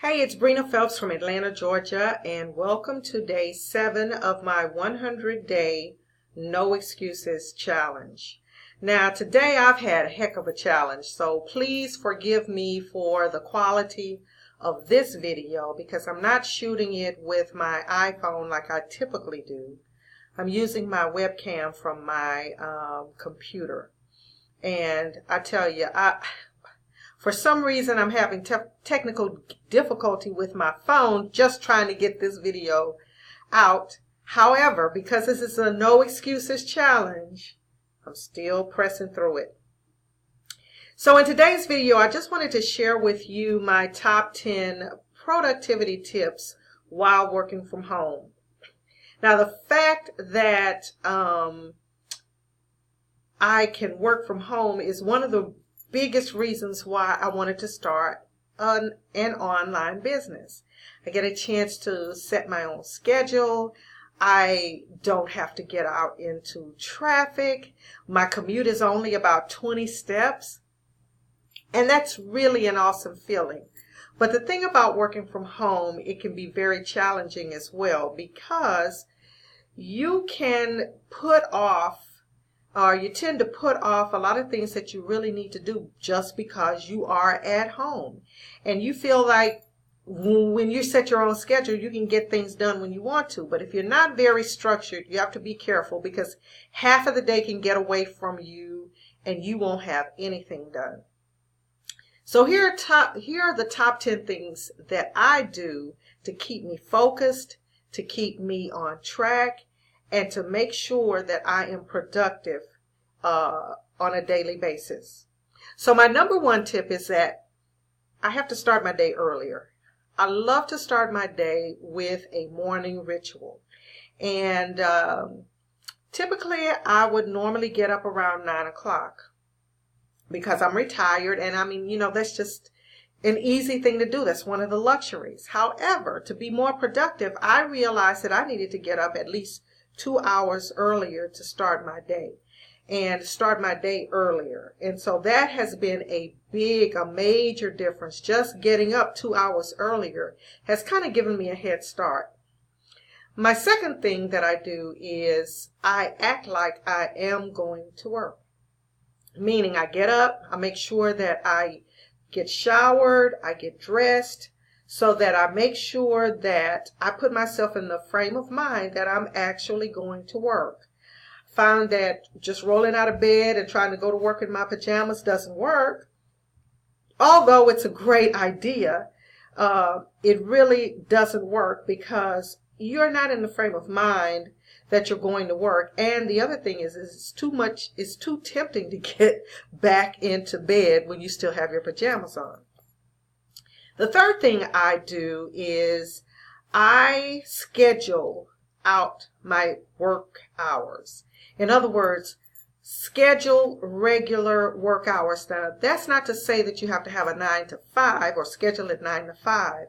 Hey, it's Brena Phelps from Atlanta, Georgia, and welcome to day 7 of my 100-day No Excuses challenge. Now, today I've had a heck of a challenge, so please forgive me for the quality of this video because I'm not shooting it with my iPhone like I typically do. I'm using my webcam from my computer. And I tell you, for some reason, I'm having technical difficulty with my phone just trying to get this video out. However, because this is a no excuses challenge, I'm still pressing through it. So in today's video, I just wanted to share with you my top 10 productivity tips while working from home. Now, the fact that I can work from home is one of the biggest reasons why I wanted to start an online business. I get a chance to set my own schedule. I don't have to get out into traffic. My commute is only about 20 steps. And that's really an awesome feeling. But the thing about working from home, it can be very challenging as well because you can put off you tend to put off a lot of things that you really need to do just because you are at home. And you feel like when you set your own schedule, you can get things done when you want to. But if you're not very structured, you have to be careful because half of the day can get away from you and you won't have anything done. So here are the top 10 things that I do to keep me focused, to keep me on track, and to make sure that I am productive on a daily basis. So my number one tip is that I have to start my day earlier. I love to start my day with a morning ritual. And typically I would normally get up around 9 o'clock because I'm retired. And I mean, that's just an easy thing to do. That's one of the luxuries. However, to be more productive, I realized that I needed to get up at least 2 hours earlier to start my day and start my day earlier. And so that has been a major difference. Just getting up 2 hours earlier has kind of given me a head start. My second thing that I do is I act like I am going to work. Meaning I get up, I make sure that I get showered, I get dressed, so that I make sure that I put myself in the frame of mind that I'm actually going to work. Found that just rolling out of bed and trying to go to work in my pajamas doesn't work. Although it's a great idea, it really doesn't work because you're not in the frame of mind that you're going to work. And the other thing is it's too tempting to get back into bed when you still have your pajamas on. The third thing I do is I schedule out my work hours. In other words, schedule regular work hours. Now, that's not to say that you have to have a 9 to 5 or schedule it 9 to 5,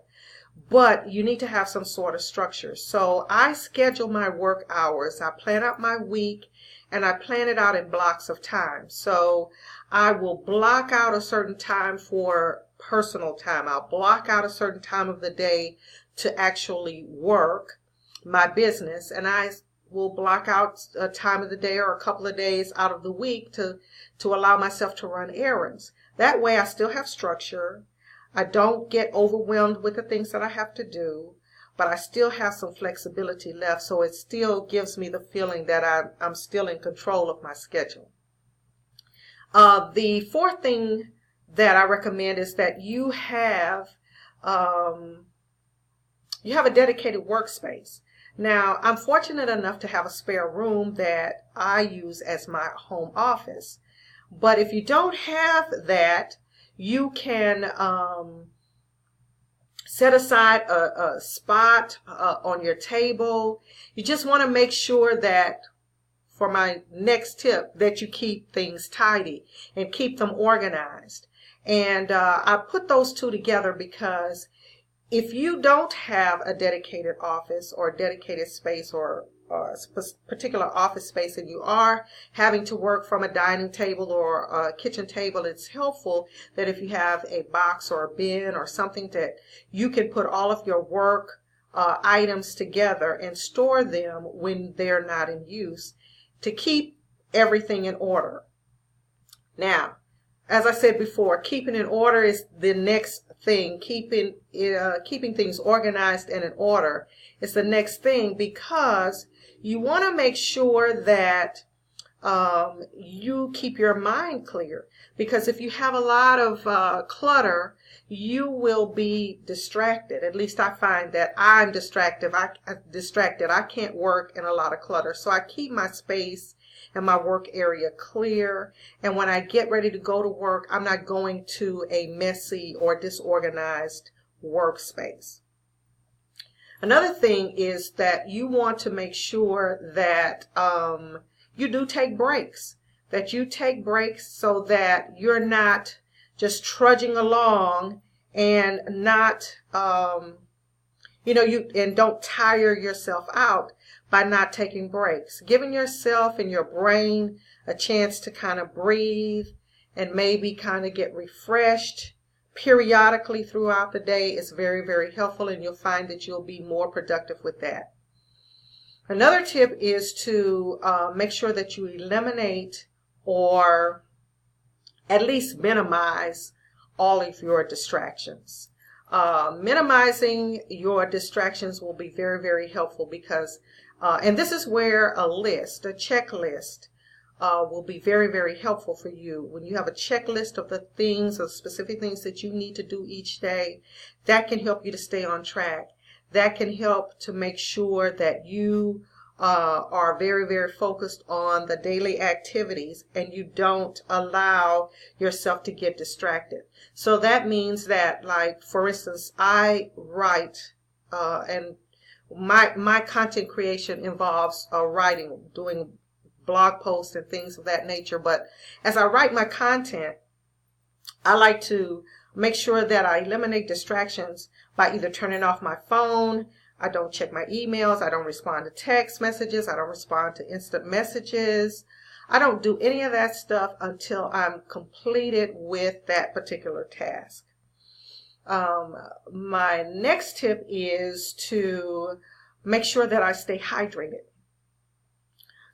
but you need to have some sort of structure. So I schedule my work hours. I plan out my week and I plan it out in blocks of time. So I will block out a certain time for personal time. I'll block out a certain time of the day to actually work my business, and I will block out a time of the day or a couple of days out of the week to allow myself to run errands. That way I still have structure. I don't get overwhelmed with the things that I have to do, but I still have some flexibility left, so it still gives me the feeling that I'm still in control of my schedule. The fourth thing that I recommend is that you have a dedicated workspace. Now, I'm fortunate enough to have a spare room that I use as my home office. But if you don't have that, you can set aside a spot on your table. You just want to make sure that, for my next tip, that you keep things tidy and keep them organized. And I put those two together because if you don't have a dedicated office or a dedicated space or particular office space and you are having to work from a dining table or a kitchen table, it's helpful that if you have a box or a bin or something that you can put all of your work items together and store them when they're not in use to keep everything in order. Now, as I said before, keeping in order is the next thing. Keeping things organized and in order is the next thing, because you want to make sure that you keep your mind clear. Because if you have a lot of clutter, you will be distracted. At least I find that I'm distracted. I can't work in a lot of clutter. So I keep my space and my work area clear. And when I get ready to go to work, I'm not going to a messy or disorganized workspace. Another thing is that you want to make sure that you do take breaks. That you take breaks so that you're not just trudging along and not, and don't tire yourself out by not taking breaks. Giving yourself and your brain a chance to kind of breathe and maybe kind of get refreshed periodically throughout the day is very, very helpful, and you'll find that you'll be more productive with that. Another tip is to make sure that you eliminate or at least minimize all of your distractions. Minimizing your distractions will be very, very helpful because, and this is where a checklist, will be very, very helpful for you. When you have a checklist of the things or specific things that you need to do each day, that can help you to stay on track. That can help to make sure that you are very, very focused on the daily activities and you don't allow yourself to get distracted. So that means that, like, for instance, I write and my content creation involves writing, doing blog posts and things of that nature. But as I write my content, I like to make sure that I eliminate distractions by either turning off my phone. I don't check my emails. I don't respond to text messages. I don't respond to instant messages. I don't do any of that stuff until I'm completed with that particular task. My next tip is to make sure that I stay hydrated,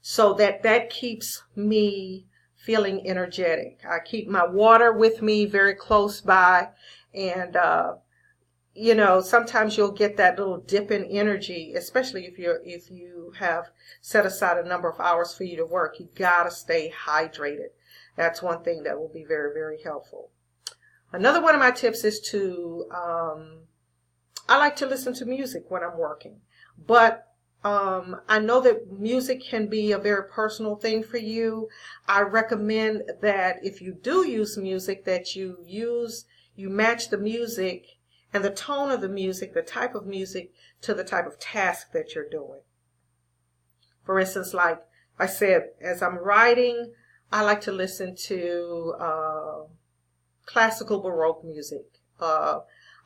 so that keeps me feeling energetic. I keep my water with me very close by, and sometimes you'll get that little dip in energy, especially if you have set aside a number of hours for you to work. You gotta stay hydrated. That's one thing that will be very, very helpful. Another one of my tips is to I like to listen to music when I'm working, but I know that music can be a very personal thing for you. I recommend that if you do use music, that you match the music and the tone of the music, the type of music, to the type of task that you're doing. For instance, like I said, as I'm writing, I like to listen to classical Baroque music.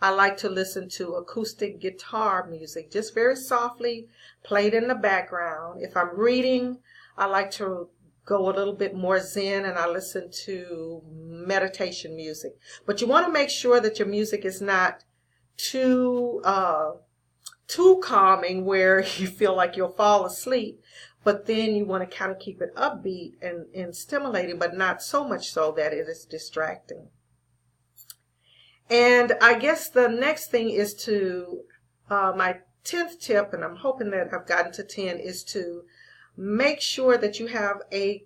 I like to listen to acoustic guitar music, just very softly played in the background. If I'm reading, I like to go a little bit more zen, and I listen to meditation music. But you want to make sure that your music is not too calming where you feel like you'll fall asleep. But then you want to kind of keep it upbeat and stimulating, but not so much so that it is distracting. And I guess the next thing is to, my 10th tip, and I'm hoping that I've gotten to 10, is to make sure that you have a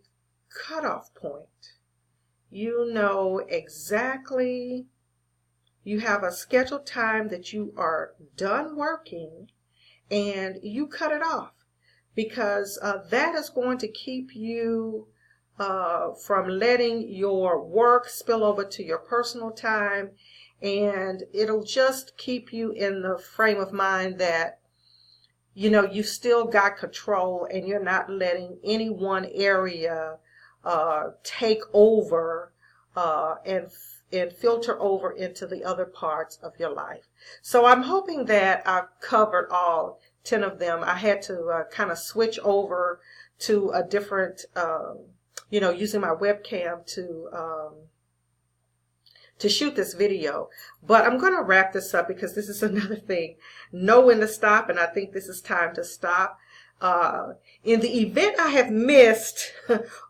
cutoff point. You know exactly, you have a scheduled time that you are done working and you cut it off, because that is going to keep you from letting your work spill over to your personal time. And it'll just keep you in the frame of mind that, you've still got control and you're not letting any one area take over and filter over into the other parts of your life. So I'm hoping that I've covered all 10 of them. I had to kind of switch over to a different, using my webcam to shoot this video. But I'm going to wrap this up because this is another thing. Know when to stop, and I think this is time to stop. In the event I have missed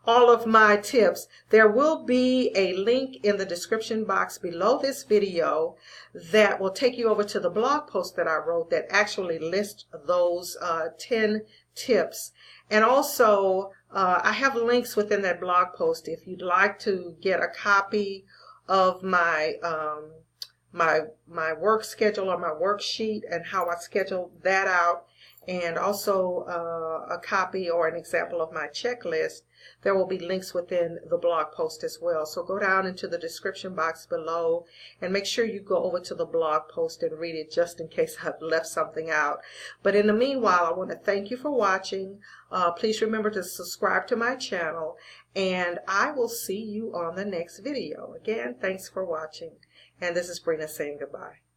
all of my tips, there will be a link in the description box below this video that will take you over to the blog post that I wrote that actually lists those 10 tips. And also, I have links within that blog post if you'd like to get a copy of my my work schedule or my worksheet and how I schedule that out, and also a copy or an example of my checklist. There will be links within the blog post as well. So go down into the description box below and make sure you go over to the blog post and read it, just in case I've left something out. But in the meanwhile, I want to thank you for watching. Please remember to subscribe to my channel, and I will see you on the next video. Again, thanks for watching. And this is Brena saying goodbye.